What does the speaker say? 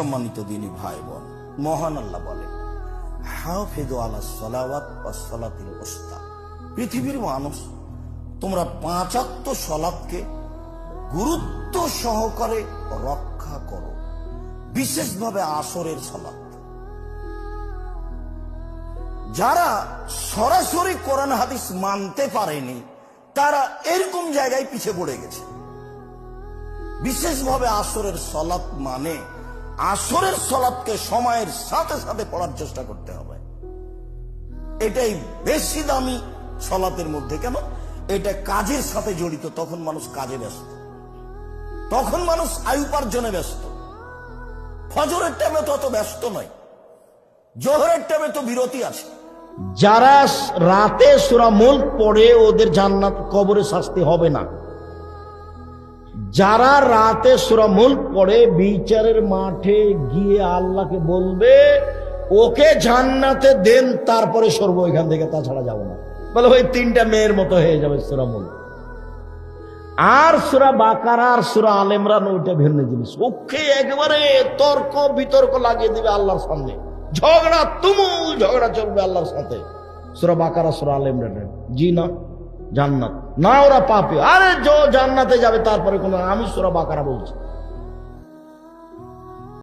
সম্মানিত দিনী ভাই বোন, মহান আল্লাহ বলে হাফিযু আলাস সালাওয়াত ওয়াস সালাতিল উস্তা। পৃথিবীর মানুষ, তোমরা 5 ওয়াক্ত সালাতকে গুরুত্ব সহকারে রক্ষা করো, বিশেষভাবে আসরের সালাত। যারা সরাসরি কোরআন হাদিস মানতে পারেনি তারা এরকম জায়গায় পিছিয়ে পড়ে গেছে। বিশেষভাবে আসরের সালাত মানে আসরের সালাতকে সময়ের সাথে সাথে পড়ার চেষ্টা করতে হবে। এটাই বেশি দামি সালাতের মধ্যে। কেন? এটা কাজের সাথে জড়িত। তখন মানুষ কাজে ব্যস্ত, তখন মানুষ আয় উপার্জনে ব্যস্ত। ফজরের টাইমে তো অত ব্যস্ত নয়, জোহরের টাইমে তো বিরতি আছে। যারা রাতে সূরা মুলক পড়ে ওদের জান্নাত কবরে শাস্তি হবে না। যারা রাতে সূরা মুলক পড়ে বিচারের মাঠে গিয়ে আল্লাহকে বলবে ওকে জান্নাতে দেন, তারপরে সরবো এখান থেকে, তাছাড়া যাবো না। বলে ওই 3টা মেয়ের মতো হয়ে যাবে সূরা মুলক। আর সূরা বাকারা আর সূরা আলে ইমরান ওইটা ভিন্ন জিনিস। ওকে একেবারে তর্ক বিতর্ক লাগিয়ে দিবে আল্লাহর সামনে, ঝগড়া তুমুল ঝগড়া চলবে আল্লাহর সাথে। সূরা বাকারা সূরা আলে ইমরান জি না জান্নাত না, ওরা পাপী। আরে জান্নাতে যাবে তারপরে কোন, আমি সূরা বাকারা বলছি।